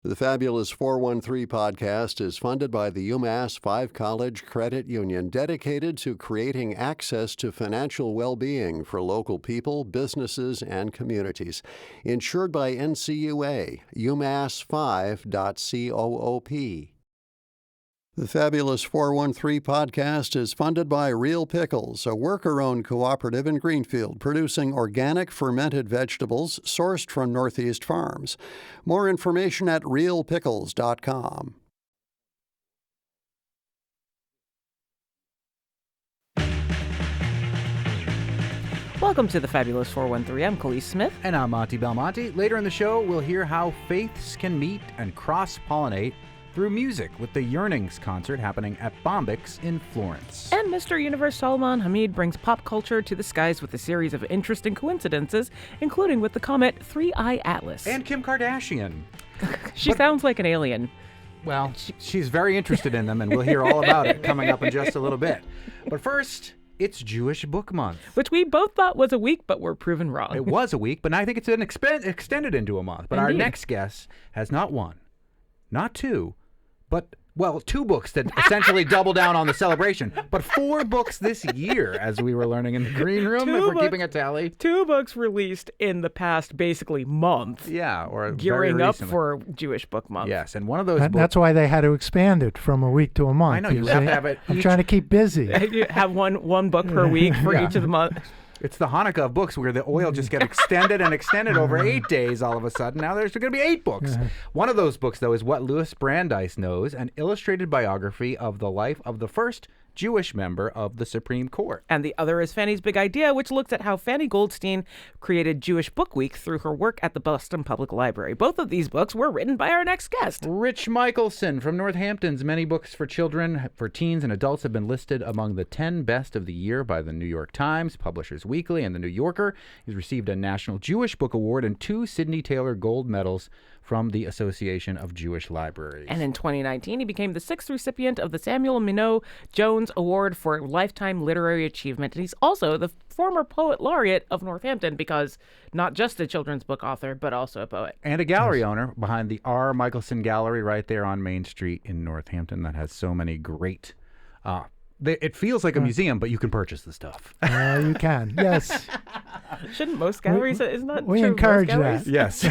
The Fabulous 413 podcast is funded by the UMass 5 College Credit Union, dedicated to creating access to financial well-being for local people, businesses, and communities. Insured by NCUA, umass5.coop. The Fabulous 413 podcast is funded by Real Pickles, a worker-owned cooperative in Greenfield, producing organic fermented vegetables sourced from Northeast farms. More information at realpickles.com. Welcome to the Fabulous 413. I'm Khalees Smith. And I'm Monty Belmonte. Later in the show, we'll hear how faiths can meet and cross-pollinate through music with the Yearnings concert happening at Bombix in Florence. And Mr. Universe Salman Hameed brings pop culture to the skies with a series of interesting coincidences, including with the comet 3I Atlas. And Kim Kardashian. She sounds like an alien. Well, she's very interested in them, and we'll hear all about it coming up in just a little bit. But first, it's Jewish Book Month. Which we both thought was a week, but were proven wrong. It was a week, but I think it's been extended into a month. But Indeed. Our next guest has not one, not two, but, well, 2 books that essentially double down on the celebration, but 4 books this year, as we were learning in the green room, if we're keeping a tally. 2 books released in the past, basically, month. Yeah, or gearing up for Jewish Book Month. Yes, and one of those books... That's why they had to expand it from a week to a month. I know, you have to have it... I'm trying to keep busy. You have one book per week for each of the months. It's the Hanukkah of books where the oil just gets extended and extended over 8 days all of a sudden. Now there's going to be 8 books. One of those books, though, is What Louis Brandeis Knows, an illustrated biography of the life of the first Jewish member of the Supreme Court. And the other is Fanny's Big Idea, which looks at how Fanny Goldstein created Jewish Book Week through her work at the Boston Public Library. Both of these books were written by our next guest. Rich Michelson from Northampton's many books for children, for teens, and adults have been listed among the 10 best of the year by the New York Times, Publishers Weekly, and the New Yorker. He's received a National Jewish Book Award and 2 Sidney Taylor Gold Medals from the Association of Jewish Libraries. And in 2019, he became the 6th recipient of the Samuel Minot Jones Award for Lifetime Literary Achievement. And he's also the former poet laureate of Northampton, because not just a children's book author, but also a poet. And a gallery owner behind the R. Michelson Gallery right there on Main Street in Northampton that has so many great... it feels like a museum, but you can purchase the stuff. You can, yes. Shouldn't most galleries? Isn't that we true? encourage that. Yes.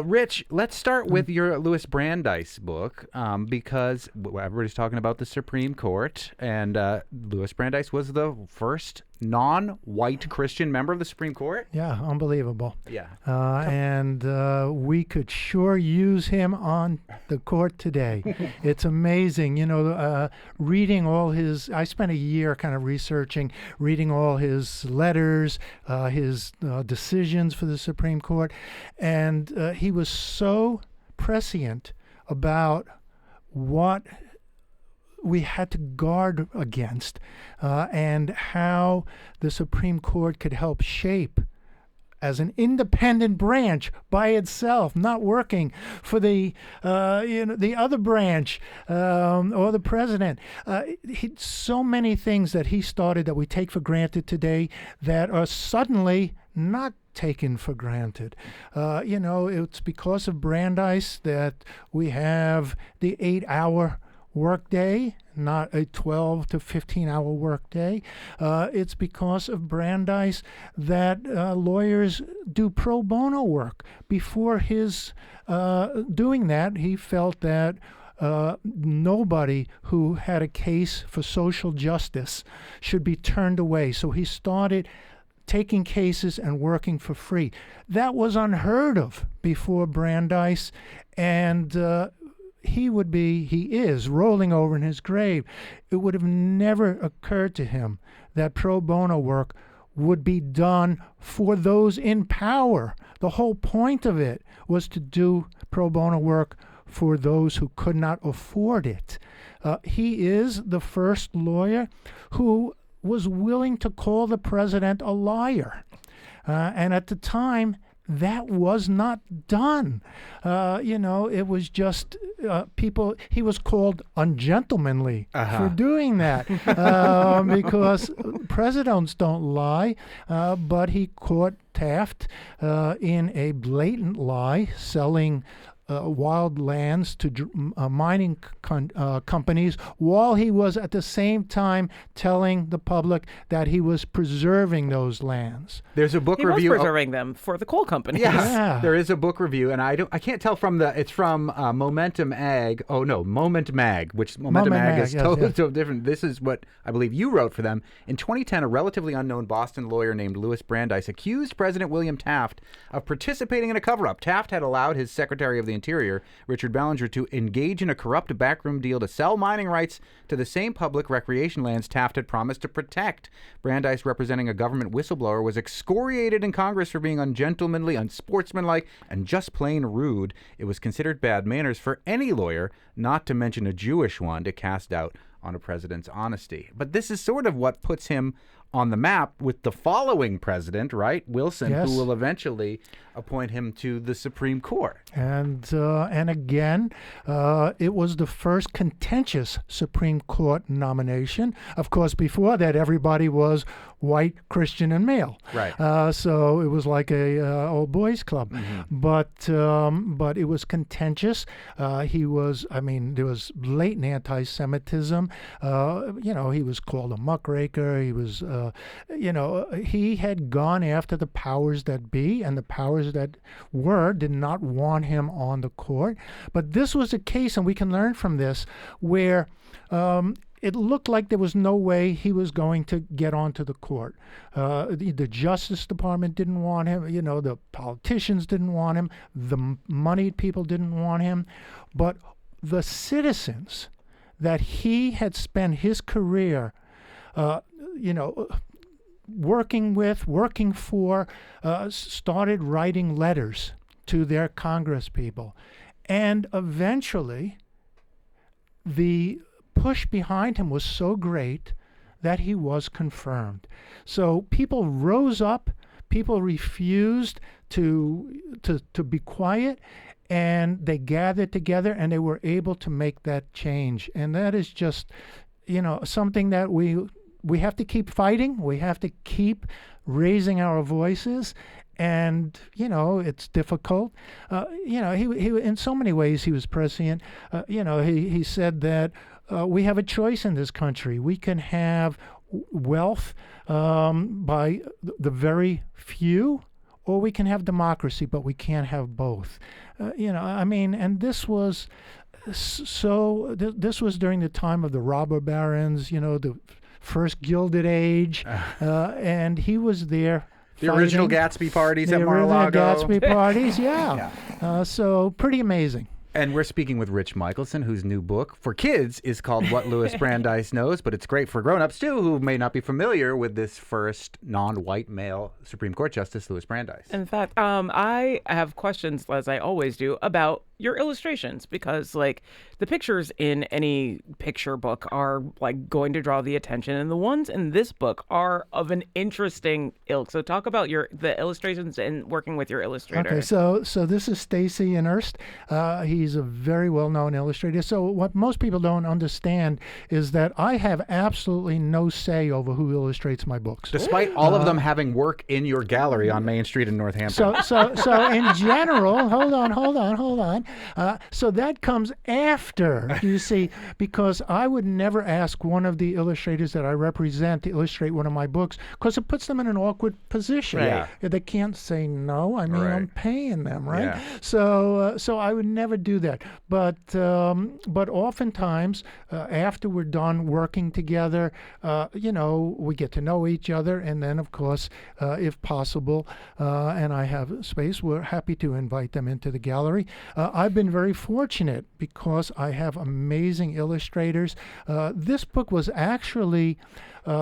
Rich, let's start with your Louis Brandeis book, because everybody's talking about the Supreme Court, and Louis Brandeis was the first non-white Christian member of the Supreme Court. Yeah, unbelievable. Yeah. And we could sure use him on the court today. It's amazing. You know, reading all his, I spent a year kind of reading all his letters, his decisions for the Supreme Court. And he was so prescient about what we had to guard against, and how the Supreme Court could help shape as an independent branch by itself, not working for the the other branch or the president. So many things that he started that we take for granted today that are suddenly not taken for granted. It's because of Brandeis that we have the 8-hour workday, not a 12 to 15-hour workday. It's because of Brandeis that lawyers do pro bono work. Before his doing that, he felt that nobody who had a case for social justice should be turned away. So he started taking cases and working for free. That was unheard of before Brandeis, and he is rolling over in his grave. It would have never occurred to him that pro bono work would be done for those in power. The whole point of it was to do pro bono work for those who could not afford it. He is the first lawyer who was willing to call the president a liar. And at the time, that was not done. It was just people. He was called ungentlemanly for doing that because presidents don't lie. But he caught Taft in a blatant lie, selling wild lands to mining companies, while he was at the same time telling the public that he was preserving those lands. There's a book He review. was preserving them for the coal companies. Yes, Yeah. there is a book review, and I can't tell from it's from Momentum Ag. Oh no, Moment Mag, which Momentum Moment Ag Mag, is yes, totally yes. so different. This is what I believe you wrote for them. In 2010, a relatively unknown Boston lawyer named Louis Brandeis accused President William Taft of participating in a cover-up. Taft had allowed his Secretary of the Interior, Richard Ballinger, to engage in a corrupt backroom deal to sell mining rights to the same public recreation lands Taft had promised to protect. Brandeis, representing a government whistleblower, was excoriated in Congress for being ungentlemanly, unsportsmanlike, and just plain rude. It was considered bad manners for any lawyer, not to mention a Jewish one, to cast doubt on a president's honesty. But this is sort of what puts him on the map with the following president, right? Wilson, Yes. who will eventually appoint him to the Supreme Court. And again, it was the first contentious Supreme Court nomination. Of course, before that, everybody was white, Christian, and male. Right. So it was like a old boys club. Mm-hmm. But it was contentious. There was blatant anti-Semitism. He was called a muckraker. He was, he had gone after the powers that be, and the powers that did not want him on the court. But this was a case, and we can learn from this, where it looked like there was no way he was going to get onto the court. The Justice Department didn't want him. The politicians didn't want him. The moneyed people didn't want him. But the citizens that he had spent his career, working for, started writing letters to their Congress people. And eventually, the push behind him was so great that he was confirmed. So people rose up, people refused to be quiet, and they gathered together and they were able to make that change. And that is just, something that we have to keep fighting. We have to keep raising our voices. And, it's difficult. He in so many ways, he was prescient. He said that we have a choice in this country. We can have wealth by the very few, or we can have democracy, but we can't have both. And this was this was during the time of the robber barons, the first Gilded Age, and he was there. The original Gatsby parties at Mar-a-Lago. The original Gatsby parties, yeah. So pretty amazing. And we're speaking with Rich Michelson, whose new book for kids is called What Louis Brandeis Knows, but it's great for grown-ups, too, who may not be familiar with this first non-white male Supreme Court Justice, Louis Brandeis. In fact, I have questions, as I always do, about your illustrations, because the pictures in any picture book are going to draw the attention, and the ones in this book are of an interesting ilk. So talk about the illustrations and working with your illustrator. Okay, so this is Stacy Innerst. He's a very well-known illustrator. So what most people don't understand is that I have absolutely no say over who illustrates my books. Despite all of them having work in your gallery on Main Street in Northampton. So in general, hold on. So that comes after, you see, because I would never ask one of the illustrators that I represent to illustrate one of my books, because it puts them in an awkward position. Right. They can't say no. I mean, Right. I'm paying them, right? Yeah. So I would never do that. But oftentimes, after we're done working together, we get to know each other, and then, of course, if possible, and I have space, we're happy to invite them into the gallery. I've been very fortunate because I have amazing illustrators. This book was actually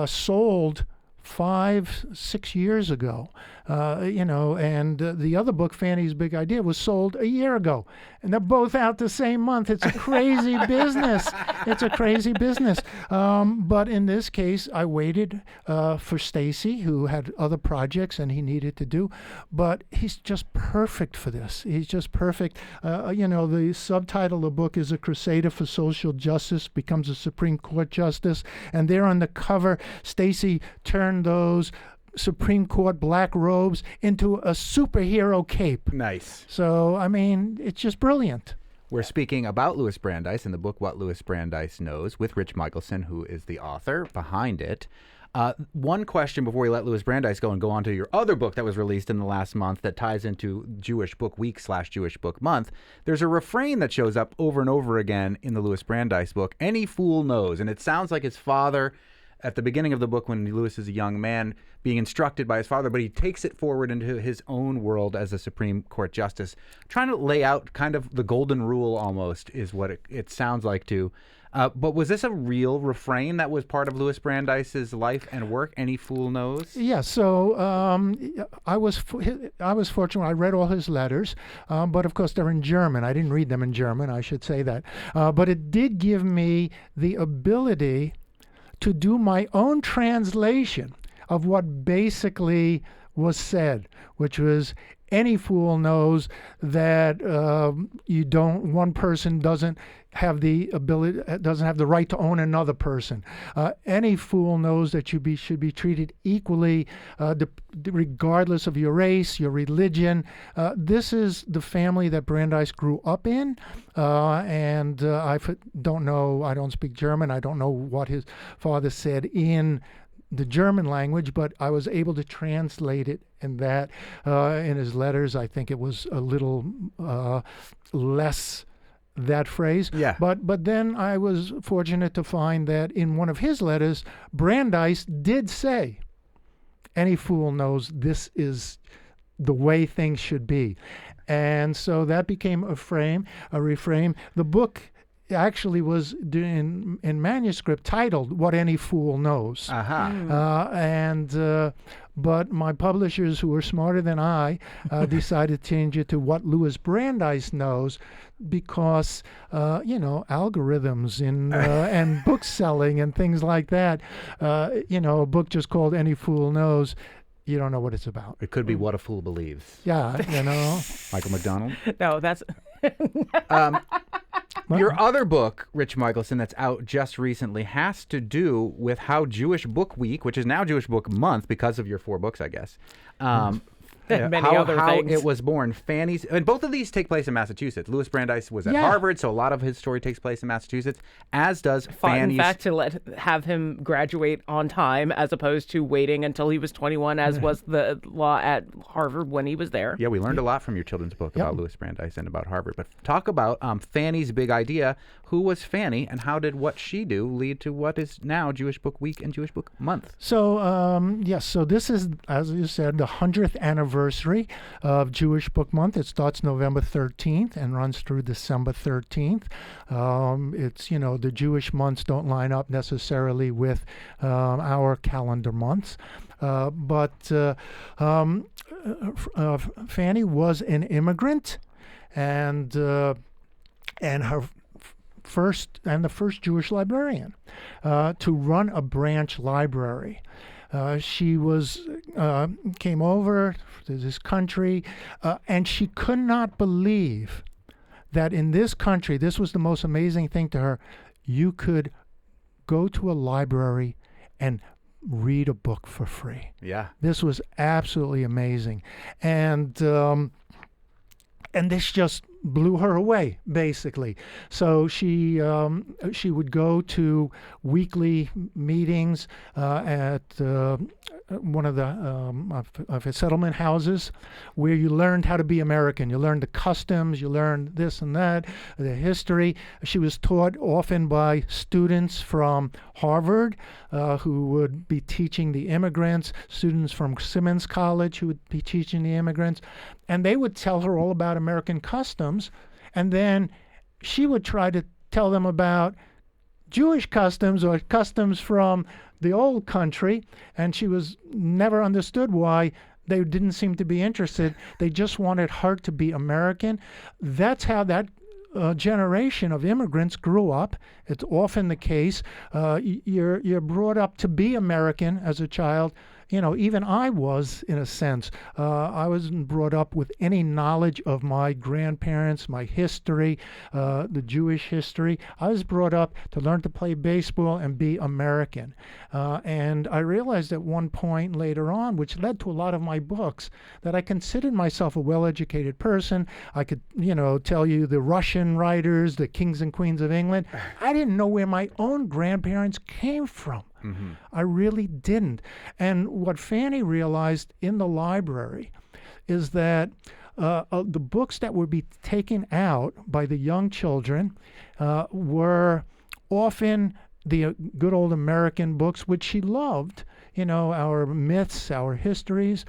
sold 5-6 years ago, and the other book, Fanny's Big Idea, was sold a year ago, and they're both out the same month. It's a crazy business. It's a crazy business. But in this case, I waited for Stacy, who had other projects and he needed to do, but he's just perfect for this. He's just perfect. The subtitle of the book is A Crusader for Social Justice Becomes a Supreme Court Justice, and there on the cover, Stacy turned those Supreme Court black robes into a superhero cape. Nice. So, I mean, it's just brilliant. We're speaking about Louis Brandeis in the book What Louis Brandeis Knows with Rich Michelson, who is the author behind it. One question before we let Louis Brandeis go and go on to your other book that was released in the last month that ties into Jewish Book Week / Jewish Book Month. There's a refrain that shows up over and over again in the Louis Brandeis book, "Any fool knows." And it sounds like his father, at the beginning of the book when Louis is a young man, being instructed by his father, but he takes it forward into his own world as a Supreme Court justice. Trying to lay out kind of the golden rule almost is what it sounds like to. But was this a real refrain that was part of Louis Brandeis's life and work? Any fool knows? Yeah. So I was fortunate. I read all his letters, but of course they're in German. I didn't read them in German. I should say that. But it did give me the ability to do my own translation of what basically was said, which was, any fool knows that one person doesn't have the ability, doesn't have the right to own another person. Any fool knows that you should be treated equally, regardless of your race, your religion. This is the family that Brandeis grew up in, and I don't know. I don't speak German. I don't know what his father said in the German language, but I was able to translate it in that. In his letters, I think it was a little less that phrase. Yeah. But then I was fortunate to find that in one of his letters, Brandeis did say, any fool knows this is the way things should be. And so that became a refrain. The book actually was in manuscript titled What Any Fool Knows. But my publishers, who were smarter than I, decided to change it to What Louis Brandeis Knows, because algorithms and book selling and things like that. A book just called Any Fool Knows, you don't know what it's about. It could be What a Fool Believes. Yeah, Michael McDonald. No, that's Your other book, Rich Michelson, that's out just recently, has to do with how Jewish Book Week, which is now Jewish Book Month because of your 4 books, I guess, and many other things. It was born. Fanny's, and both of these take place in Massachusetts. Louis Brandeis was at Harvard, so a lot of his story takes place in Massachusetts, as does Fanny's. In fact, to have him graduate on time as opposed to waiting until he was 21, as was the law at Harvard when he was there. Yeah, we learned a lot from your children's book about Louis Brandeis and about Harvard. But talk about Fanny's big idea. Who was Fanny, and how did what she do lead to what is now Jewish Book Week and Jewish Book Month? So, so this is, as you said, the 100th anniversary of Jewish Book Month. It starts November 13th and runs through December 13th. It's, the Jewish months don't line up necessarily with our calendar months. But Fanny was an immigrant, and the first Jewish librarian to run a branch library. She came over to this country, and she could not believe that in this country, this was the most amazing thing to her, you could go to a library and read a book for free. Yeah. This was absolutely amazing. And this just blew her away, basically. So she would go to weekly meetings at one of the settlement houses, where you learned how to be American. You learned the customs, you learned this and that, the history. She was taught often by students from Harvard, who would be teaching the immigrants, students from Simmons College who would be teaching the immigrants, and they would tell her all about American customs, and then she would try to tell them about Jewish customs or customs from the old country, and she was never understood why they didn't seem to be interested. They just wanted her to be American. That's how that generation of immigrants grew up. It's often the case. You're brought up to be American as a child. even I was, in a sense. I wasn't brought up with any knowledge of my grandparents, my history, the Jewish history. I was brought up to learn to play baseball and be American. And I realized at one point later on, which led to a lot of my books, that I considered myself a well-educated person. I could, tell you the Russian writers, the kings and queens of England. I didn't know where my own grandparents came from. Mm-hmm. I really didn't. And what Fanny realized in the library is that the books that would be taken out by the young children were often the good old American books, which she loved, our myths, our histories,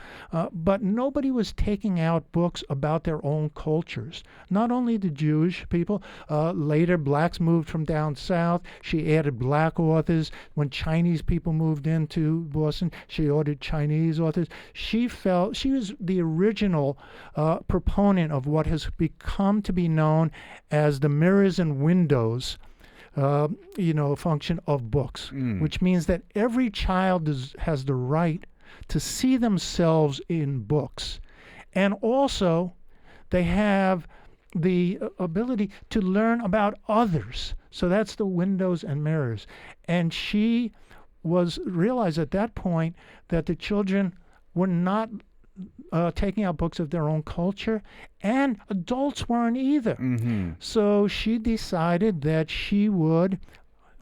but nobody was taking out books about their own cultures. Not only the Jewish people, later blacks moved from down south. She added black authors. When Chinese people moved into Boston, she ordered Chinese authors. She felt she was the original proponent of what has become to be known as the mirrors and windows function of books, which means that every child has the right to see themselves in books. And also, they have the ability to learn about others. So that's the windows and mirrors. And she realized at that point that the children were not taking out books of their own culture, and adults weren't either. Mm-hmm. So she decided that she would,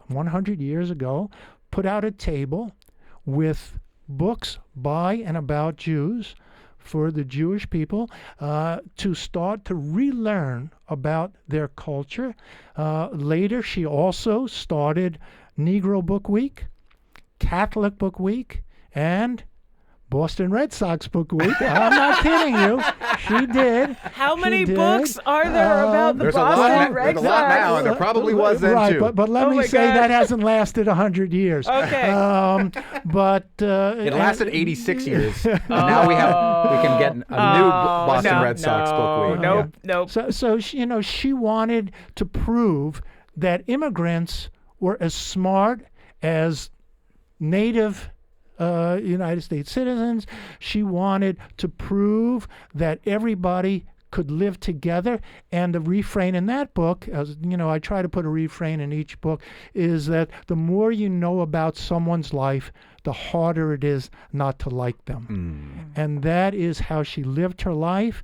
100 years ago, put out a table with books by and about Jews for the Jewish people to start to relearn about their culture. Later, she also started Negro Book Week, Catholic Book Week, and Boston Red Sox Book Week. I'm not kidding you. She did. How many books are there about the there's Boston Red Sox? There's a lot now, and there probably was then right, too. But let me say that hasn't lasted 100 years. Okay. It lasted 86 years. Now we can get a new Boston Red Sox Book Week. Nope. So she wanted to prove that immigrants were as smart as native United States citizens. She wanted to prove that everybody could live together. And the refrain in that book, as I try to put a refrain in each book, is that the more you know about someone's life, the harder it is not to like them. And that is how she lived her life.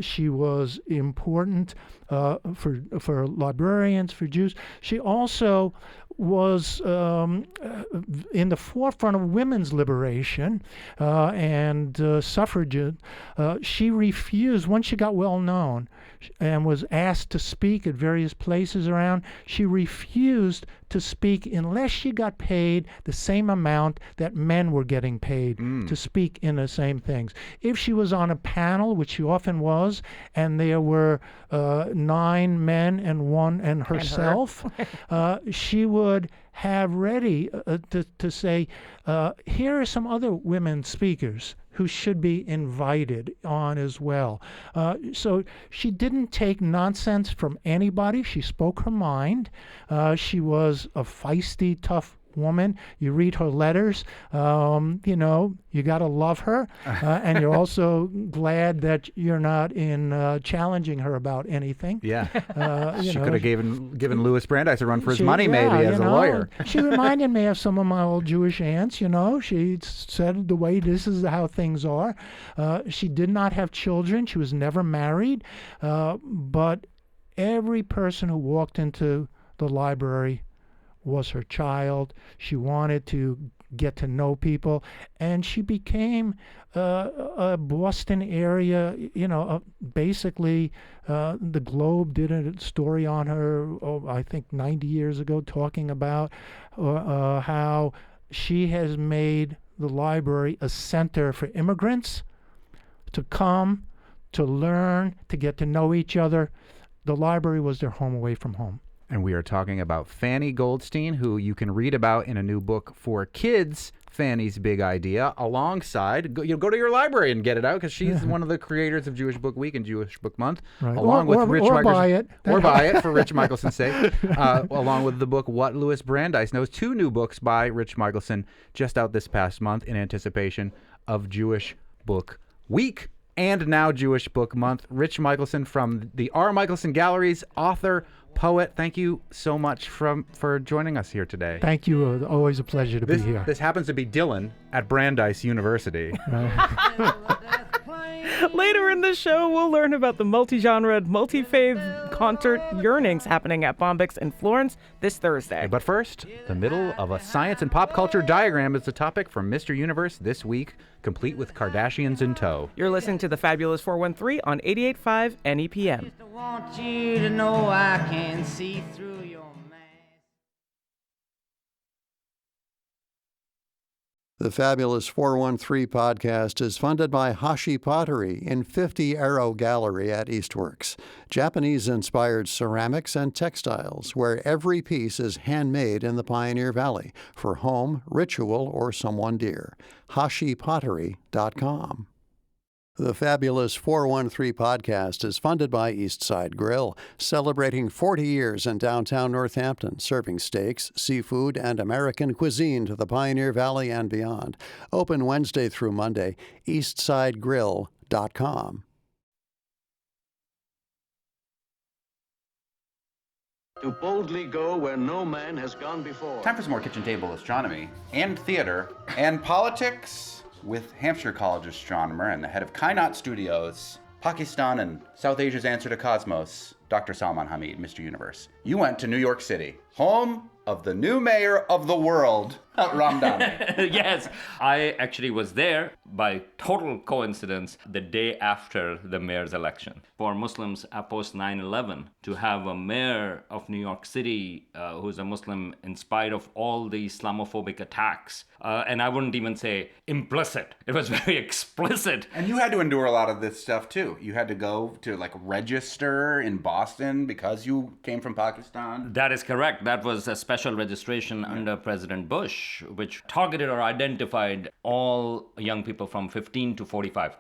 She was important for librarians, for Jews. She also was in the forefront of women's liberation and suffrage. She refused, once she got well known and was asked to speak at various places around, she refused to speak unless she got paid the same amount that men were getting paid to speak in the same things. If she was on a panel, which she often was, and there were 9 men and herself, she would have ready to say, here are some other women speakers who should be invited on as well. So she didn't take nonsense from anybody. She spoke her mind. She was a feisty, tough woman. You read her letters, you got to love her. And you're also glad that you're not challenging her about anything. Yeah. She could have given Louis Brandeis a run for his money, maybe, as a lawyer. She reminded me of some of my old Jewish aunts, She said the way this is how things are. She did not have children. She was never married. But every person who walked into the library was her child. She wanted to get to know people, and she became a Boston area, basically the Globe did a story on her, I think 90 years ago, talking about how she has made the library a center for immigrants to come, to learn, to get to know each other. The library was their home away from home. And we are talking about Fanny Goldstein, who you can read about in a new book for kids, Fanny's Big Idea, alongside, go to your library and get it out, because she's one of the creators of Jewish Book Week and Jewish Book Month, Right. along with Rich or Michelson. buy it. Or buy it, for Rich Michelson's sake, along with the book What Louis Brandeis Knows, 2 new books by Rich Michelson just out this past month in anticipation of Jewish Book Week and now Jewish Book Month. Rich Michelson from the R. Michelson Galleries, author, poet. Thank you so much for joining us here today. Thank you. Always a pleasure to be here. This happens to be Dylan at Brandeis University. Later in the show, we'll learn about the multi-genre, multi-faith concert Yearnings happening at Bombyx in Florence this Thursday. But first, the middle of a science and pop culture diagram is the topic from Mr. Universe this week, complete with Kardashians in tow. You're listening to the Fabulous 413 on 88.5 NEPM. I want you to know I can see through your mask. The Fabulous 413 podcast is funded by Hashi Pottery in 50 Arrow Gallery at Eastworks. Japanese-inspired ceramics and textiles, where every piece is handmade in the Pioneer Valley for home, ritual, or someone dear. HashiPottery.com. The Fabulous 413 podcast is funded by Eastside Grill, celebrating 40 years in downtown Northampton, serving steaks, seafood, and American cuisine to the Pioneer Valley and beyond. Open Wednesday through Monday, eastsidegrill.com. To boldly go where no man has gone before. Time for some more kitchen table astronomy and theater and politics with Hampshire College astronomer and the head of Kainaat Studios, Pakistan and South Asia's answer to cosmos, Dr. Salman Hameed, Mr. Universe. You went to New York City, home of the new mayor of the world, Ramdani. Yes, I actually was there by total coincidence the day after the mayor's election. For Muslims post 9/11, to have a mayor of New York City who's a Muslim in spite of all the Islamophobic attacks, and I wouldn't even say implicit, it was very explicit. And you had to endure a lot of this stuff too. You had to go to register in Boston because you came from Pakistan. That is correct. That was a special registration under President Bush, which targeted or identified all young people from 15 to 45.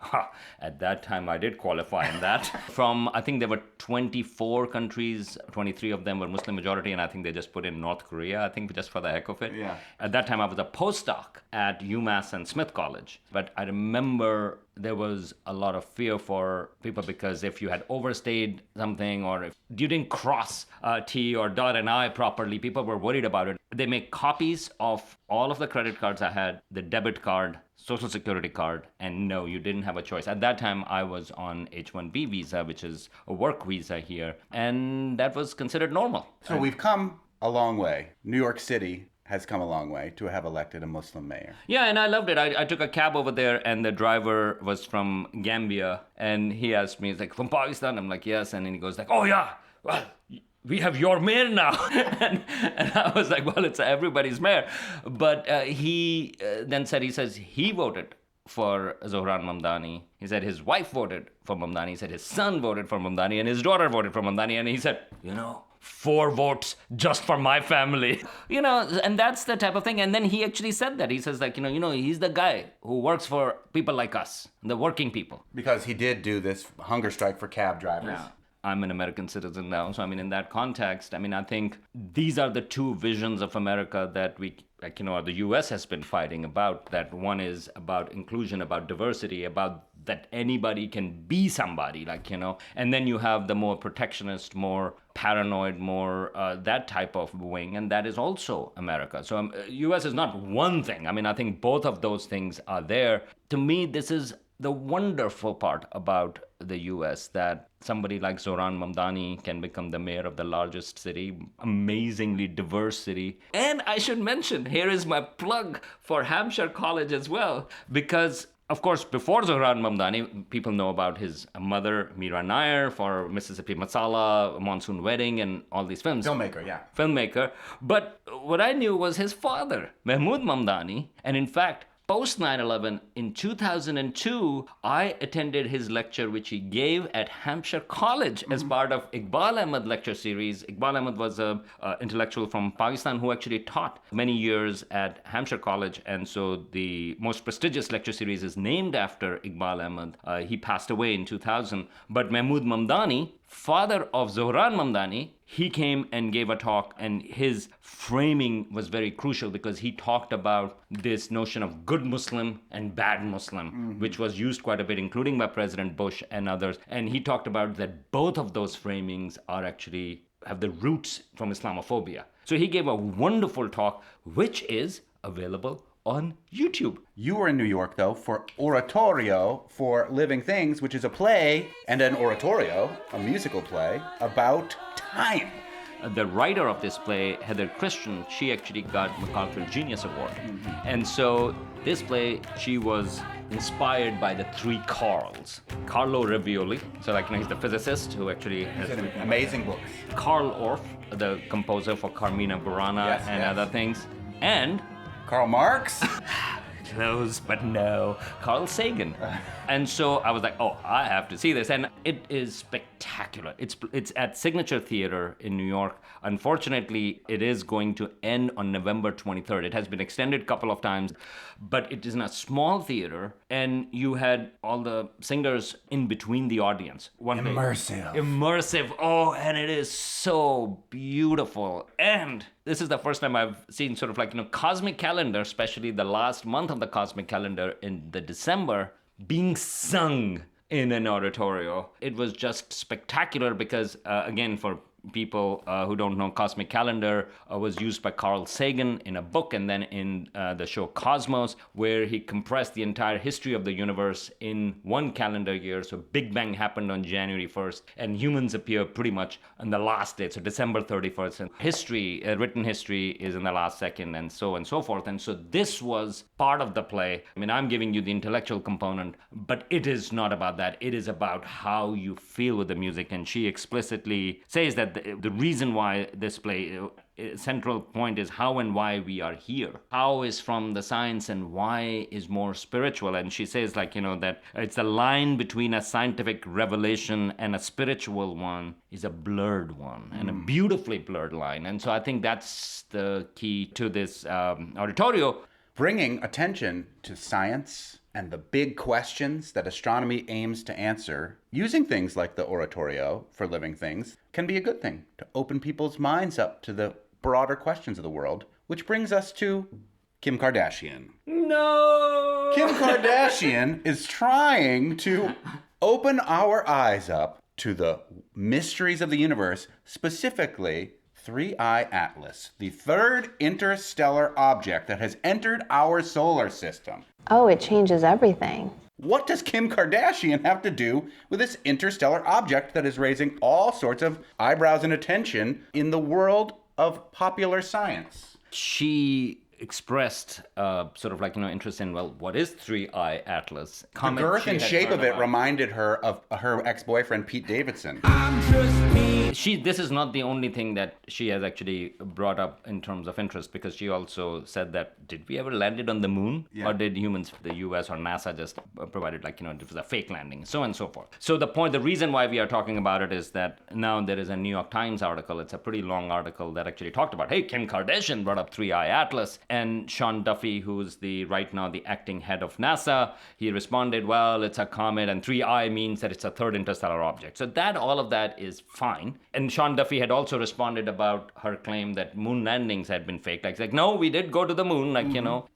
At that time, I did qualify in that. From, I think there were 24 countries, 23 of them were Muslim majority, and I think they just put in North Korea, I think, just for the heck of it. Yeah. At that time, I was a postdoc at UMass and Smith College. But I remember there was a lot of fear for people because if you had overstayed something or if you didn't cross T or dot an I properly, people were worried about it. They make copies of all of the credit cards I had, the debit card, Social Security card, and no, you didn't have a choice. At that time, I was on H-1B visa, which is a work visa here, and that was considered normal. So we've come a long way. New York City has come a long way to have elected a Muslim mayor. Yeah, and I loved it. I took a cab over there, and the driver was from Gambia, and he asked me, he's like, from Pakistan? I'm like, yes. And then he goes like, oh yeah, well, we have your mayor now. and I was like, well, it's everybody's mayor. But he then said, he voted for Zohran Mamdani. He said his wife voted for Mamdani. He said his son voted for Mamdani, and his daughter voted for Mamdani. And he said, 4 votes just for my family. And that's the type of thing. And then he actually said that. He says he's the guy who works for people like us, the working people. Because he did do this hunger strike for cab drivers. Yeah. I'm an American citizen now. So, in that context, I think these are the two visions of America that the U.S. has been fighting about. That one is about inclusion, about diversity, about that anybody can be somebody, and then you have the more protectionist, more paranoid, more that type of wing, and that is also America. So U.S. is not one thing. I think both of those things are there. To me, this is the wonderful part about the U.S., that somebody like Zohran Mamdani can become the mayor of the largest city, amazingly diverse city. And I should mention, here is my plug for Hampshire College as well, because of course, before Zohran Mamdani, people know about his mother, Meera Nair, for Mississippi Masala, Monsoon Wedding, and all these films. Filmmaker. But what I knew was his father, Mahmood Mamdani, and in fact, post 9/11, in 2002, I attended his lecture, which he gave at Hampshire College as part of Iqbal Ahmed lecture series. Iqbal Ahmed was an intellectual from Pakistan who actually taught many years at Hampshire College, and so the most prestigious lecture series is named after Iqbal Ahmed. He passed away in 2000. But Mahmood Mamdani, father of Zohran Mamdani, he came and gave a talk, and his framing was very crucial because he talked about this notion of good Muslim and bad Muslim, which was used quite a bit, including by President Bush and others. And he talked about that both of those framings are actually have the roots from Islamophobia. So he gave a wonderful talk, which is available on YouTube. You were in New York, though, for Oratorio for Living Things, which is a play, and an oratorio, a musical play, about time. The writer of this play, Heather Christian, she actually got MacArthur Genius Award. And so this play, she was inspired by the three Carls. Carlo Ravioli, so he's the physicist who actually has amazing books. Karl Orff, the composer for Carmina Burana other things, and Karl Marx? Close, but no. Carl Sagan. And so I was like, oh, I have to see this. And it is spectacular. It's at Signature Theater in New York. Unfortunately, it is going to end on November 23rd. It has been extended a couple of times, but it is in a small theater, and you had all the singers in between the audience. Immersive. Oh, and it is so beautiful. And this is the first time I've seen sort of Cosmic Calendar, especially the last month of the Cosmic Calendar in the December, being sung in an oratorio. It was just spectacular because, again, for people who don't know, Cosmic Calendar was used by Carl Sagan in a book and then in the show Cosmos, where he compressed the entire history of the universe in one calendar year. So Big Bang happened on January 1st, and humans appear pretty much on the last day, so December 31st. And history, written history, is in the last second, and so forth. And so this was part of the play. I mean, I'm giving you the intellectual component, but it is not about that. It is about how you feel with the music. And she explicitly says that the reason why this play, central point is how and why we are here. How is from the science and why is more spiritual. And she says that it's the line between a scientific revelation and a spiritual one is a blurred one, and a beautifully blurred line. And so I think that's the key to this oratorio. Bringing attention to science and the big questions that astronomy aims to answer, using things like the oratorio for living things, can be a good thing to open people's minds up to the broader questions of the world, which brings us to Kim Kardashian. No! Kim Kardashian is trying to open our eyes up to the mysteries of the universe, specifically 3I Atlas, the third interstellar object that has entered our solar system. Oh, it changes everything. What does Kim Kardashian have to do with this interstellar object that is raising all sorts of eyebrows and attention in the world of popular science? She expressed interest in, what is 3I Atlas? The girth and shape of it reminded her of her ex-boyfriend, Pete Davidson. This is not the only thing that she has actually brought up in terms of interest, because she also said that, did we ever land it on the moon? Yeah. Or did humans, the US or NASA, just provided it was a fake landing, so on and so forth. So the reason why we are talking about it is that now there is a New York Times article. It's a pretty long article that actually talked about, hey, Kim Kardashian brought up 3I Atlas. And Sean Duffy, who's right now the acting head of NASA, he responded, well, it's a comet, and 3I means that it's a third interstellar object. So all of that is fine. And Sean Duffy had also responded about her claim that moon landings had been faked. He's like, no, we did go to the moon,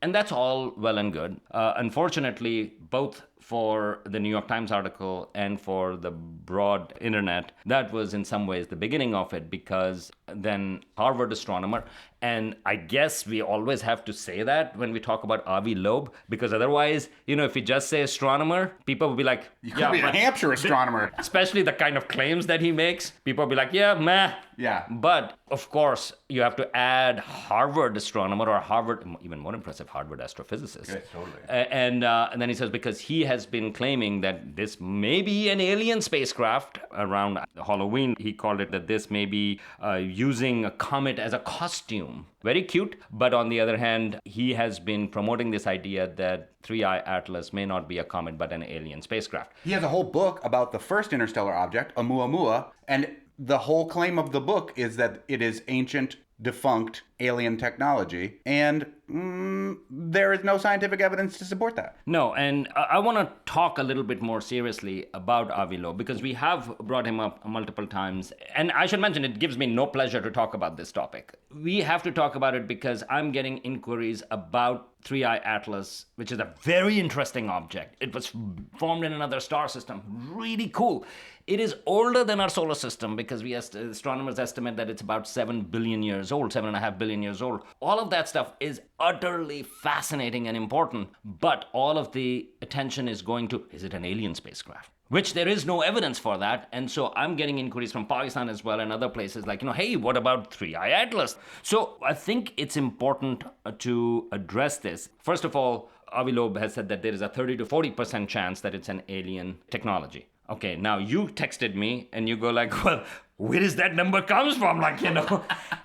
and that's all well and good. Unfortunately, both for the New York Times article and for the broad internet, that was in some ways the beginning of it, because then Harvard astronomer, and I guess we always have to say that when we talk about Avi Loeb, because otherwise, if you just say astronomer, people will be like, you could be a Hampshire astronomer. Especially the kind of claims that he makes, people will be like, yeah, meh, Yeah. But, of course, you have to add Harvard astronomer or Harvard, even more impressive, Harvard astrophysicist. Yes, totally. And then he says, because he has been claiming that this may be an alien spacecraft around Halloween. He called it that this may be using a comet as a costume. Very cute. But on the other hand, he has been promoting this idea that 3I Atlas may not be a comet, but an alien spacecraft. He has a whole book about the first interstellar object, Oumuamua, and the whole claim of the book is that it is ancient, defunct alien technology, and there is no scientific evidence to support that. No, and I want to talk a little bit more seriously about Avi Loeb because we have brought him up multiple times. And I should mention, it gives me no pleasure to talk about this topic. We have to talk about it because I'm getting inquiries about 3I Atlas, which is a very interesting object. It was formed in another star system. Really cool. It is older than our solar system because astronomers estimate that it's about 7 billion years old, 7.5 billion years old. All of that stuff is utterly fascinating and important, but all of the attention is going to, is it an alien spacecraft? Which there is no evidence for that. And so I'm getting inquiries from Pakistan as well and other places like, hey, what about 3I Atlas? So I think it's important to address this. First of all, Avi Loeb has said that there is a 30 to 40% chance that it's an alien technology. Okay, now you texted me and you go like, well, where does that number comes from?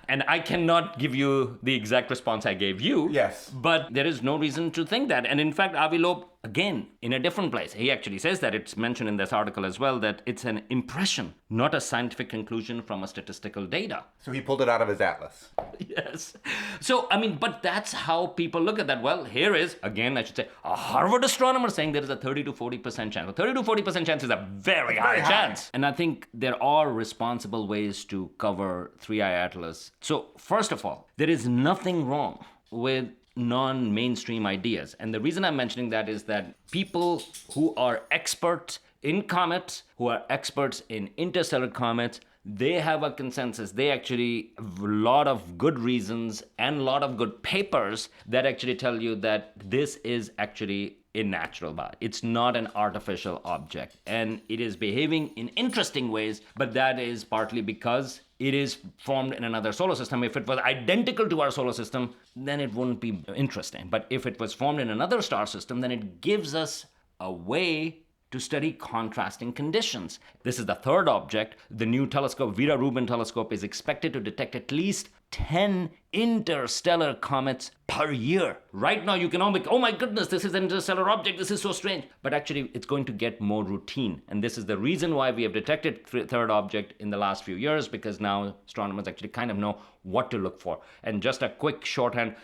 And I cannot give you the exact response I gave you. Yes. But there is no reason to think that. And in fact, Avi Loeb, again, in a different place, he actually says that it's mentioned in this article as well, that it's an impression, not a scientific conclusion from a statistical data. So he pulled it out of his atlas. Yes. So, but that's how people look at that. Well, here is, again, I should say, a Harvard astronomer saying there is a 30 to 40% chance. A 30 to 40% chance is a very high chance. And I think there are responsible ways to cover 3I Atlas. So, first of all, there is nothing wrong with non-mainstream ideas. And the reason I'm mentioning that is that people who are experts in comets, who are experts in interstellar comets, they have a consensus. They actually have a lot of good reasons and a lot of good papers that actually tell you that this is actually a natural body. It's not an artificial object. And it is behaving in interesting ways, but that is partly because it is formed in another solar system. If it was identical to our solar system, then it wouldn't be interesting. But if it was formed in another star system, then it gives us a way to study contrasting conditions. This is the third object. The new telescope, Vera Rubin telescope, is expected to detect at least 10 interstellar comets per year. Right now, you can all be, oh my goodness, this is an interstellar object, this is so strange. But actually, it's going to get more routine. And this is the reason why we have detected third object in the last few years, because now astronomers actually kind of know what to look for. And just a quick shorthand,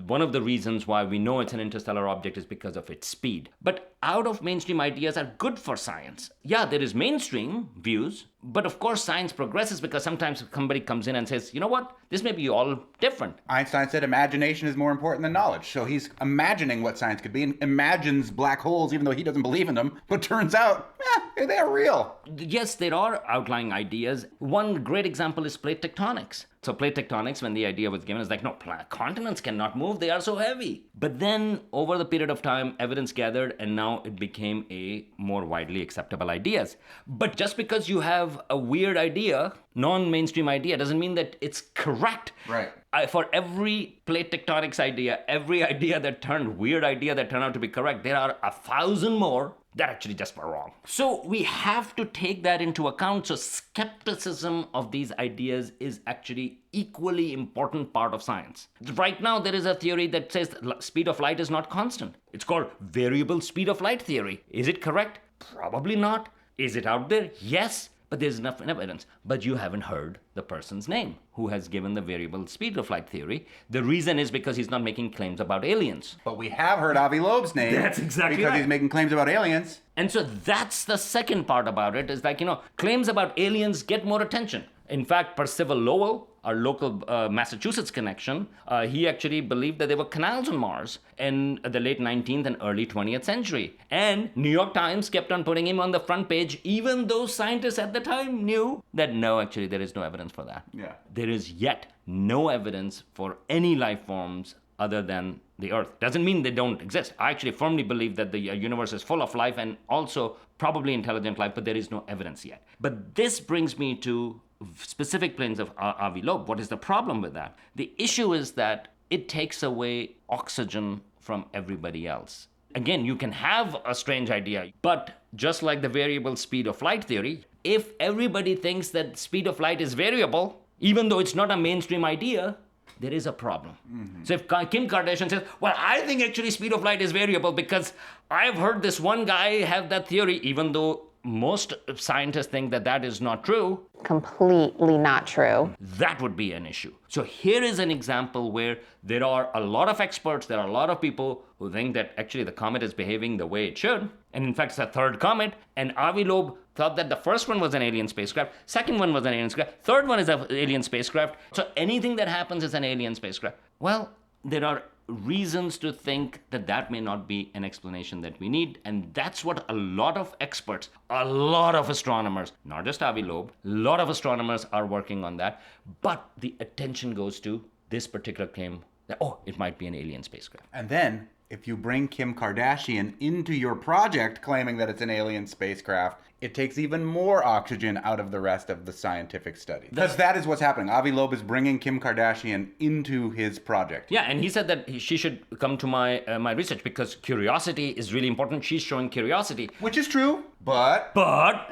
one of the reasons why we know it's an interstellar object is because of its speed. But out of mainstream ideas are good for science. Yeah, there is mainstream views, but of course science progresses because sometimes somebody comes in and says, you know what, this may be all different. Einstein said imagination is more important than knowledge. So he's imagining what science could be and imagines black holes even though he doesn't believe in them. But turns out, they're real. Yes, there are outlying ideas. One great example is plate tectonics. So plate tectonics, when the idea was given, is like, no, continents cannot move, they are so heavy. But then over the period of time, evidence gathered, and now it became a more widely acceptable ideas. But just because you have a weird idea, non-mainstream idea, doesn't mean that it's correct. Right. For every plate tectonics idea, every idea that turned weird idea that turned out to be correct, there are 1,000 more that actually just were wrong. So we have to take that into account. So skepticism of these ideas is actually equally important part of science. Right now, there is a theory that says speed of light is not constant. It's called variable speed of light theory. Is it correct? Probably not. Is it out there? Yes. But there's enough evidence. But you haven't heard the person's name who has given the variable speed of light theory. The reason is because he's not making claims about aliens. But we have heard Avi Loeb's name. That's exactly because right. He's making claims about aliens. And so that's the second part about it, is like, claims about aliens get more attention. In fact, Percival Lowell, our local Massachusetts connection, he actually believed that there were canals on Mars in the late 19th and early 20th century. And New York Times kept on putting him on the front page, even though scientists at the time knew that no, actually, there is no evidence for that. Yeah. There is yet no evidence for any life forms other than the Earth. Doesn't mean they don't exist. I actually firmly believe that the universe is full of life and also probably intelligent life, but there is no evidence yet. But this brings me to specific planes of Avi Loeb. What is the problem with that? The issue is that it takes away oxygen from everybody else. Again, you can have a strange idea, but just like the variable speed of light theory, if everybody thinks that speed of light is variable, even though it's not a mainstream idea, there is a problem. So if Kim Kardashian says, well, I think actually speed of light is variable because I've heard this one guy have that theory, even though most scientists think that that is not true. Completely not true. That would be an issue. So here is an example where there are a lot of experts, there are a lot of people who think that actually the comet is behaving the way it should. And in fact, it's a third comet. And Avi Loeb thought that the first one was an alien spacecraft, second one was an alien spacecraft, third one is an alien spacecraft. So anything that happens is an alien spacecraft. Well, there are reasons to think that that may not be an explanation that we need. And that's what a lot of experts, a lot of astronomers, not just Avi Loeb, a lot of astronomers are working on that. But the attention goes to this particular claim that, oh, it might be an alien spacecraft. And then, if you bring Kim Kardashian into your project claiming that it's an alien spacecraft, it takes even more oxygen out of the rest of the scientific study. Because that is what's happening. Avi Loeb is bringing Kim Kardashian into his project. Yeah, and he said that she should come to my research because curiosity is really important. She's showing curiosity. Which is true, but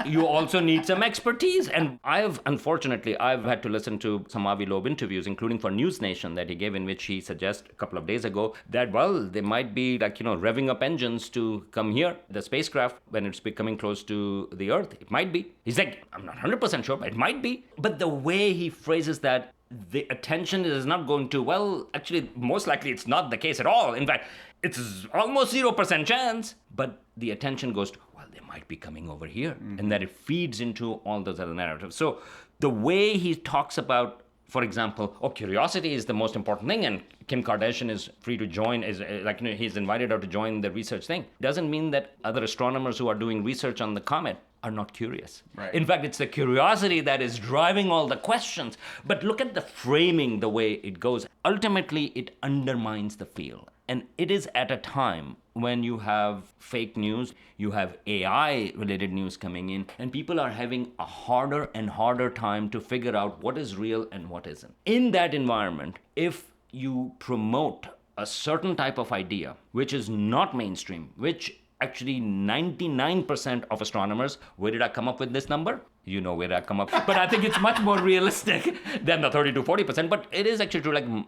you also need some expertise. And I've had to listen to some Avi Loeb interviews, including for News Nation that he gave, in which he suggested a couple of days ago that, well, they might be revving up engines to come here, the spacecraft, when it's becoming close to the Earth. It might be. He's like, I'm not 100% sure, but it might be. But the way he phrases that, the attention is not going to, well, actually, most likely it's not the case at all. In fact, it's almost 0% chance. But the attention goes to, well, they might be coming over here. And that it feeds into all those other narratives. So the way he talks about, for example, curiosity is the most important thing, and Kim Kardashian is free to join, he's invited her to join the research thing, doesn't mean that other astronomers who are doing research on the comet are not curious. Right. In fact, it's the curiosity that is driving all the questions. But look at the framing, the way it goes. Ultimately, it undermines the field. And it is at a time when you have fake news, you have AI-related news coming in, and people are having a harder and harder time to figure out what is real and what isn't. In that environment, if you promote a certain type of idea, which is not mainstream, which actually 99% of astronomers, where did I come up with this number? You know where I come up. But I think it's much more realistic than the 30 to 40%. But it is actually true,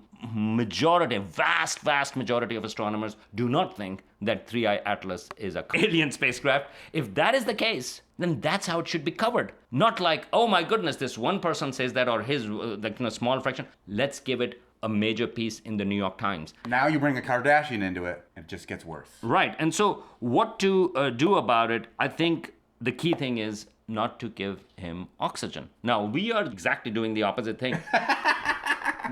vast majority of astronomers do not think that 3I Atlas is an alien spacecraft. If that is the case, then that's how it should be covered. Not like, oh my goodness, this one person says that, or his small fraction. Let's give it a major piece in the New York Times. now you bring a Kardashian into it, it just gets worse. Right. And so what to do about it, I think the key thing is not to give him oxygen. Now, we are exactly doing the opposite thing.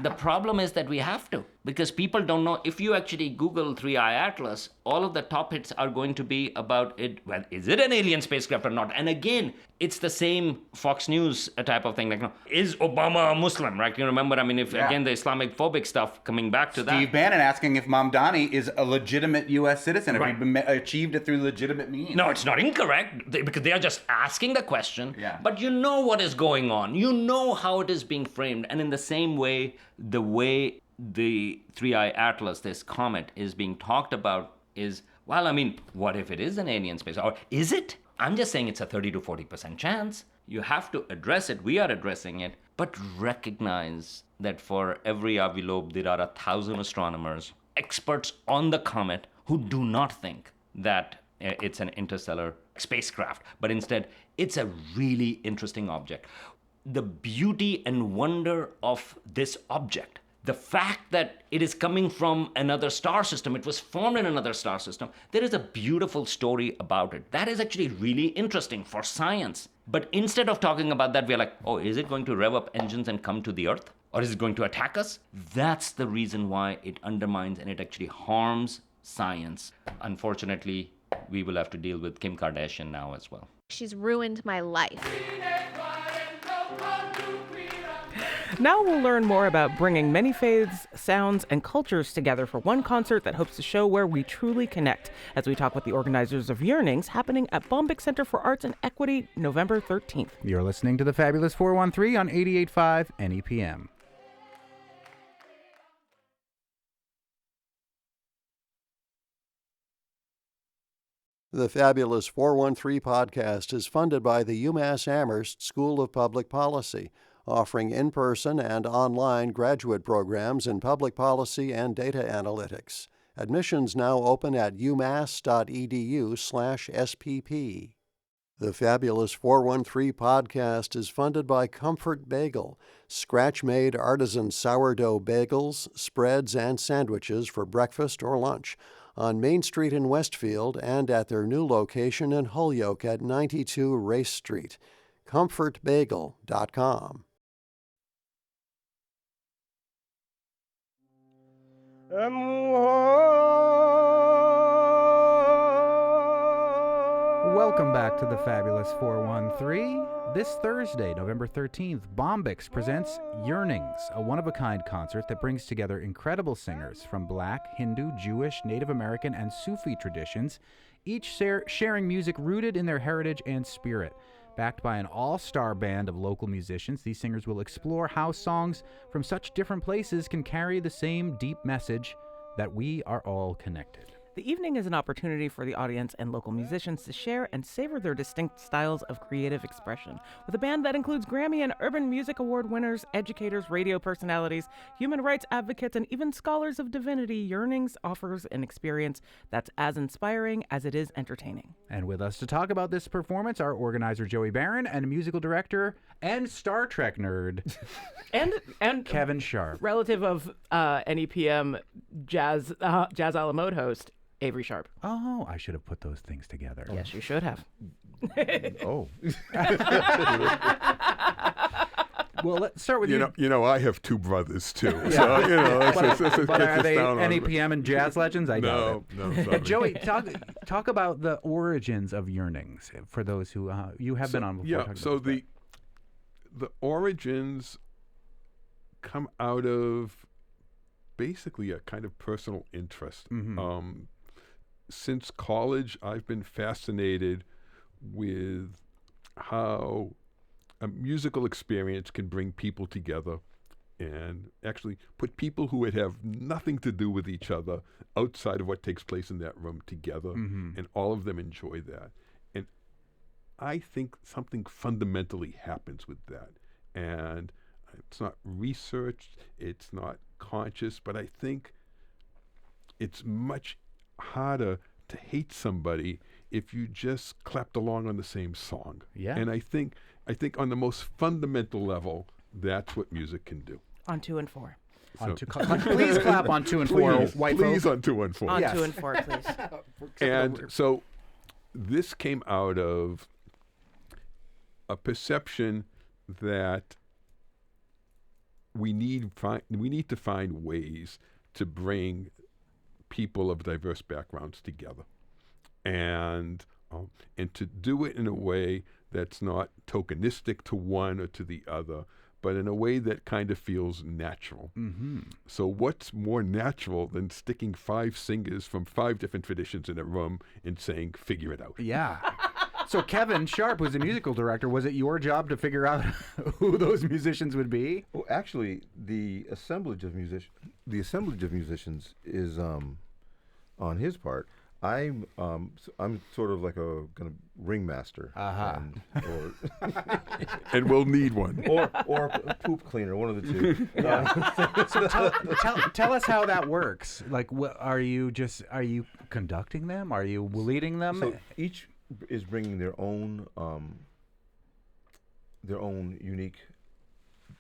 The problem is that we have to, because people don't know. If you actually Google 3I Atlas, all of the top hits are going to be about it. Well, is it an alien spacecraft or not? And again, it's the same Fox News type of thing. Is Obama a Muslim, right? You remember, again, the Islamic phobic stuff coming back to that. Steve Bannon asking if Mamdani is a legitimate U.S. citizen, if he'd achieved it through legitimate means. No, it's not incorrect, because they are just asking the question. Yeah. But you know what is going on. You know how it is being framed. And in the same way, the way the 3I Atlas, this comet, is being talked about is, what if it is an alien space? Or is it? I'm just saying it's a 30 to 40% chance. You have to address it. We are addressing it. But recognize that for every Avi Loeb, there are 1,000 astronomers, experts on the comet, who do not think that it's an interstellar spacecraft, but instead it's a really interesting object. The beauty and wonder of this object, the fact that it is coming from another star system, it was formed in another star system, there is a beautiful story about it. That is actually really interesting for science. But instead of talking about that, we're like, is it going to rev up engines and come to the Earth? Or is it going to attack us? That's the reason why it undermines and it actually harms science. Unfortunately, we will have to deal with Kim Kardashian now as well. She's ruined my life. Now we'll learn more about bringing many faiths, sounds, and cultures together for one concert that hopes to show where we truly connect, as we talk with the organizers of Yearnings, happening at Bombyx Center for Arts and Equity, November 13th. You're listening to the Fabulous 413 on 88.5 NEPM. The Fabulous 413 podcast is funded by the UMass Amherst School of Public Policy, offering in-person and online graduate programs in public policy and data analytics. Admissions now open at umass.edu/SPP. The Fabulous 413 podcast is funded by Comfort Bagel, scratch-made artisan sourdough bagels, spreads, and sandwiches for breakfast or lunch on Main Street in Westfield and at their new location in Holyoke at 92 Race Street. ComfortBagel.com. Welcome back to the Fabulous 413. This Thursday, November 13th, Bombyx presents Yearnings, a one-of-a-kind concert that brings together incredible singers from Black, Hindu, Jewish, Native American, and Sufi traditions, each sharing music rooted in their heritage and spirit. Backed by an all-star band of local musicians, these singers will explore how songs from such different places can carry the same deep message that we are all connected. The evening is an opportunity for the audience and local musicians to share and savor their distinct styles of creative expression. With a band that includes Grammy and Urban Music Award winners, educators, radio personalities, human rights advocates, and even scholars of divinity, Yearnings offers an experience that's as inspiring as it is entertaining. And with us to talk about this performance are organizer Joey Barron and musical director and Star Trek nerd and Kevin Sharp. Relative of NEPM Jazz a la Mode host Avery Sharp. Oh, I should have put those things together. Yes, you should have. Oh. Well, let's start with you. You know, I have two brothers too. Yeah. So, you know, but are they NEPM and jazz legends? I doubt it. No, sorry. Joey, talk about the origins of Yearnings for those who you have been on before. Yeah, so the origins come out of basically a kind of personal interest. Mm-hmm. Since college, I've been fascinated with how a musical experience can bring people together and actually put people who would have nothing to do with each other outside of what takes place in that room together, and all of them enjoy that. And I think something fundamentally happens with that. And it's not researched, it's not conscious, but I think it's much harder to hate somebody if you just clapped along on the same song. Yeah. And I think on the most fundamental level, that's what music can do. On 2 and 4. Please clap on 2 and 4, white please folk. on 2 and 4. On Yes. 2 and 4, please. And so this came out of a perception that we need to find ways to bring people of diverse backgrounds together, and to do it in a way that's not tokenistic to one or to the other, but in a way that kind of feels natural. Mm-hmm. So what's more natural than sticking 5 singers from 5 different traditions in a room and saying, figure it out? Yeah. So Kevin Sharp, who's a musical director, was it your job to figure out who those musicians would be? Well, actually, the assemblage of musicians is on his part. I'm sort of like a kind of ringmaster, and we'll need one, or a poop cleaner, one of the two. So tell us how that works. Like, are you conducting them? Are you leading them? So each is bringing their own unique.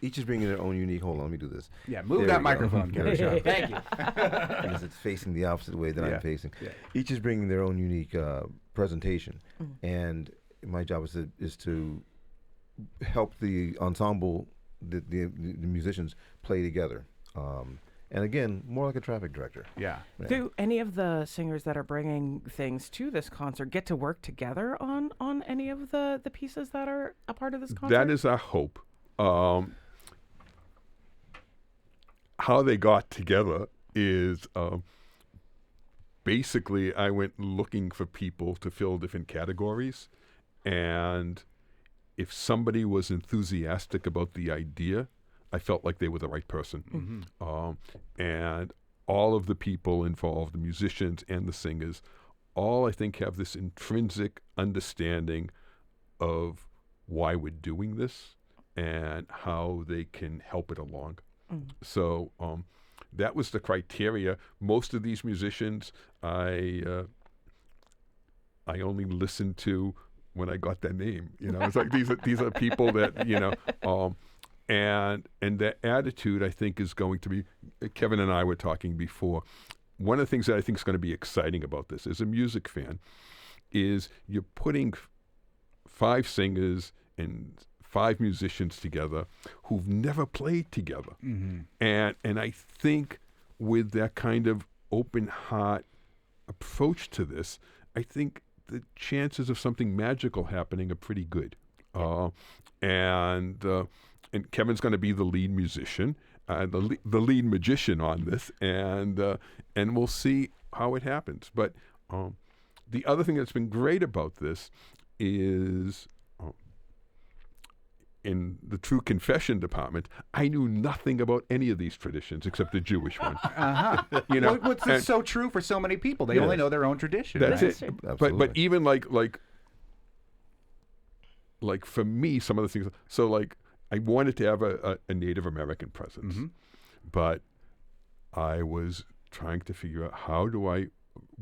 Each is bringing their own unique. Hold on, let me do this. Yeah, move that microphone, Kevin. Thank you. Because it's facing the opposite way that I'm facing. Yeah. Each is bringing their own unique presentation, and my job is to help the ensemble, the musicians play together. And again, more like a traffic director. Yeah. Do any of the singers that are bringing things to this concert get to work together on any of the pieces that are a part of this concert? That is our hope. how they got together is basically I went looking for people to fill different categories, and if somebody was enthusiastic about the idea, I felt like they were the right person. And all of the people involved, the musicians and the singers, all I think have this intrinsic understanding of why we're doing this and how they can help it along. So that was the criteria. Most of these musicians I only listened to when I got their name. You know, it's like these are people that, you know, and that attitude I think is going to be, Kevin and I were talking before, one of the things that I think is going to be exciting about this as a music fan is you're putting 5 singers and 5 musicians together who've never played together. And I think with that kind of open heart approach to this, I think the chances of something magical happening are pretty good. And Kevin's going to be the lead musician, the lead magician on this, and we'll see how it happens. But the other thing that's been great about this is in the True Confession department, I knew nothing about any of these traditions except the Jewish one. You know, what's so true for so many people? They only know their own tradition. That's right? it. But even like for me, some of the things. So like, I wanted to have a Native American presence, but I was trying to figure out how do I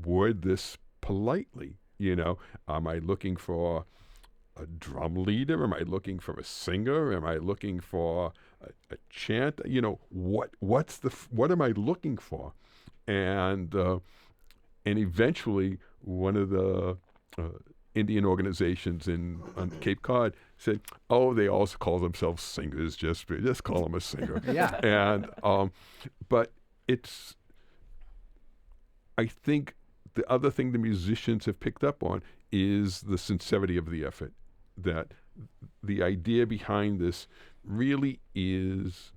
word this politely. You know, am I looking for a drum leader? Am I looking for a singer? Am I looking for a chant? You know, what am I looking for? And eventually one of the Indian organizations on Cape Cod said, "Oh, they also call themselves singers. Just call them a singer." And but I think the other thing the musicians have picked up on is the sincerity of the effort. That the idea behind this really is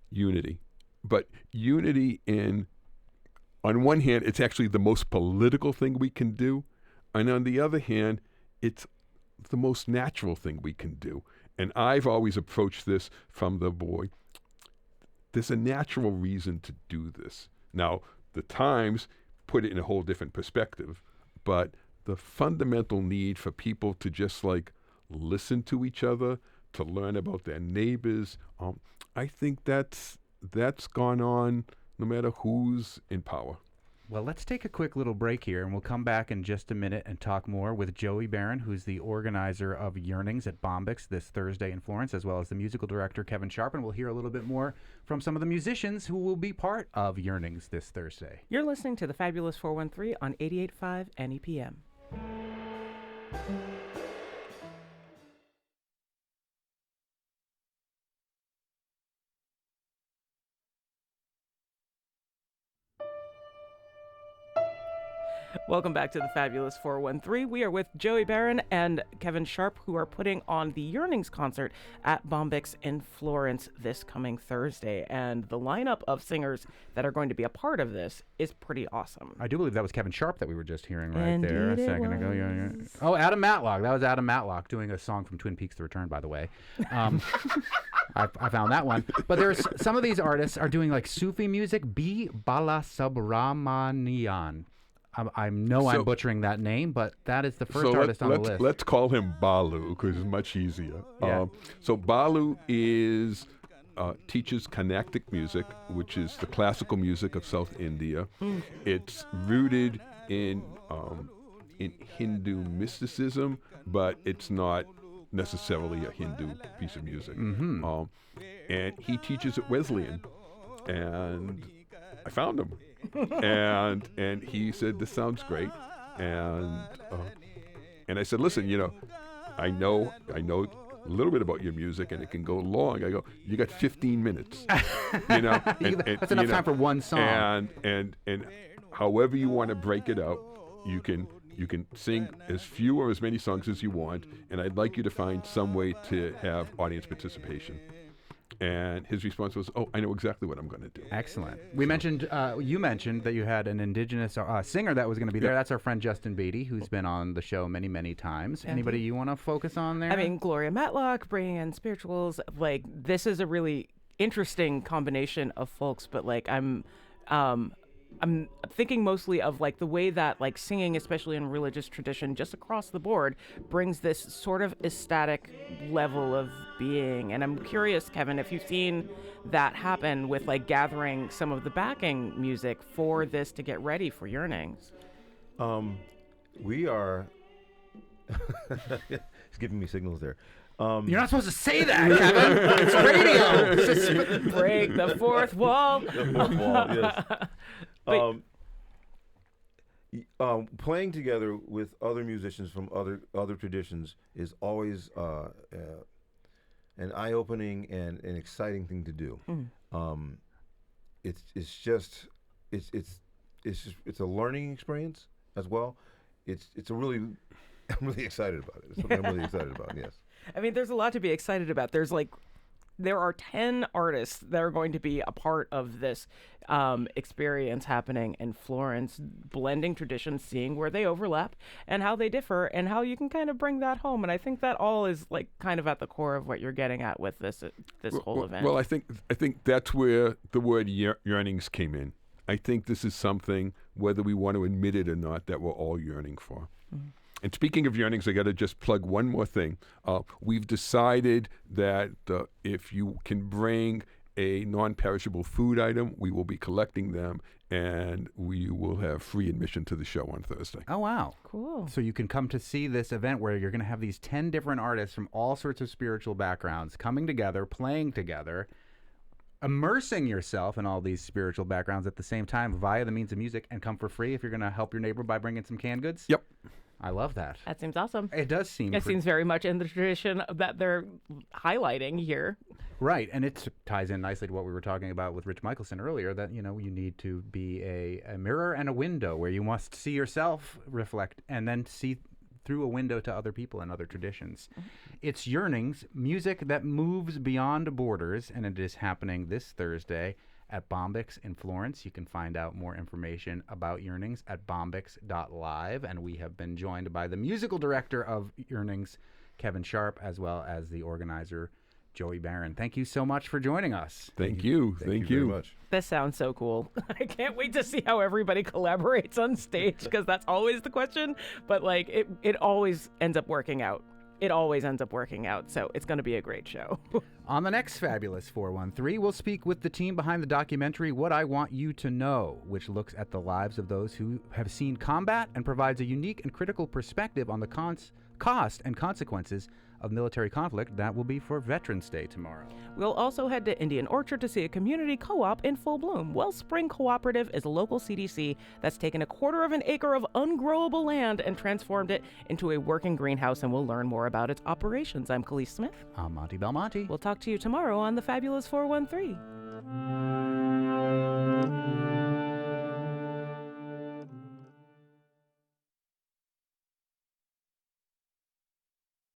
unity. But unity on one hand, it's actually the most political thing we can do. And on the other hand, it's the most natural thing we can do. And I've always approached this from the boy. There's a natural reason to do this. Now, the times put it in a whole different perspective, but the fundamental need for people to just like listen to each other, to learn about their neighbors, I think that's gone on no matter who's in power. Well, let's take a quick little break here, and we'll come back in just a minute and talk more with Joey Barron, who's the organizer of Yearnings at Bombyx this Thursday in Florence, as well as the musical director, Kevin Sharp. And we'll hear a little bit more from some of the musicians who will be part of Yearnings this Thursday. You're listening to the Fabulous 413 on 88.5 NEPM. Welcome back to the Fabulous 413. We are with Joey Barron and Kevin Sharp, who are putting on the Yearnings concert at Bombyx in Florence this coming Thursday. And the lineup of singers that are going to be a part of this is pretty awesome. I do believe that was Kevin Sharp that we were just hearing right Indeed there a second ago. Yeah. Oh, Adam Matlock. That was Adam Matlock doing a song from Twin Peaks: The Return, by the way. I found that one. But there's some of these artists are doing like Sufi music. B. Balasubramanian. I'm butchering that name, but that is the first artist on the list. Let's call him Balu because it's much easier. Yeah. So Balu teaches Kainaat music, which is the classical music of South India. It's rooted in Hindu mysticism, but it's not necessarily a Hindu piece of music. And he teaches at Wesleyan, and I found him. and he said, "This sounds great," and I said, "Listen, you know, I know a little bit about your music, and it can go long." I go, "You got 15 minutes, you know, that's enough time for one song." And however you want to break it out, you can sing as few or as many songs as you want, and I'd like you to find some way to have audience participation. And his response was, "Oh, I know exactly what I'm going to do." Excellent. We mentioned, you mentioned that you had an indigenous singer that was going to be there. That's our friend Justin Beatty, who's been on the show many, many times. Anybody you want to focus on there? I mean, Gloria Matlock, bringing in spirituals. Like, this is a really interesting combination of folks, but like, I'm thinking mostly of like the way that like singing, especially in religious tradition, just across the board, brings this sort of ecstatic level of being. And I'm curious, Kevin, if you've seen that happen with like gathering some of the backing music for this to get ready for Yearnings. We are. He's giving me signals there. You're not supposed to say that, Kevin. It's radio. Break the fourth wall. The fourth wall, yes. Playing together with other musicians from other traditions is always an eye-opening and an exciting thing to do. It's a learning experience as well. I'm really excited about it. It's something I'm really excited about. Yes. I mean, there's a lot to be excited about. There are 10 artists that are going to be a part of this experience happening in Florence, blending traditions, seeing where they overlap and how they differ and how you can kind of bring that home. And I think that all is like kind of at the core of what you're getting at with this whole event. Well, I think that's where the word yearnings came in. I think this is something, whether we want to admit it or not, that we're all yearning for. Mm-hmm. And speaking of yearnings, I got to just plug one more thing. We've decided that if you can bring a non-perishable food item, we will be collecting them, and we will have free admission to the show on Thursday. Oh, wow. Cool. So you can come to see this event where you're going to have these 10 different artists from all sorts of spiritual backgrounds coming together, playing together, immersing yourself in all these spiritual backgrounds at the same time via the means of music, and come for free if you're going to help your neighbor by bringing some canned goods? Yep. I love that. That seems awesome. It does seem. It seems very much in the tradition that they're highlighting here. Right, and it ties in nicely to what we were talking about with Rich Michelson earlier, that, you need to be a mirror and a window where you must see yourself reflect and then see through a window to other people and other traditions. Mm-hmm. It's Yearnings, music that moves beyond borders, and it is happening this Thursday at Bombix in Florence. You can find out more information about Yearnings at bombix.live, and we have been joined by the musical director of Yearnings, Kevin Sharp, as well as the organizer, Joey Barron. Thank you so much for joining us. Thank you. Thank you very much. This sounds so cool. I can't wait to see how everybody collaborates on stage, because that's always the question, but like it always ends up working out. It always ends up working out, so it's going to be a great show. On the next Fabulous 413, we'll speak with the team behind the documentary What I Want You to Know, which looks at the lives of those who have seen combat and provides a unique and critical perspective on the cost and consequences of military conflict. That will be for Veterans Day tomorrow. We'll also head to Indian Orchard to see a community co-op in full bloom. Wellspring Cooperative is a local CDC that's taken a quarter of an acre of ungrowable land and transformed it into a working greenhouse, and we'll learn more about its operations. I'm Khalees Smith. I'm Monty Belmonte. We'll talk to you tomorrow on the Fabulous 413.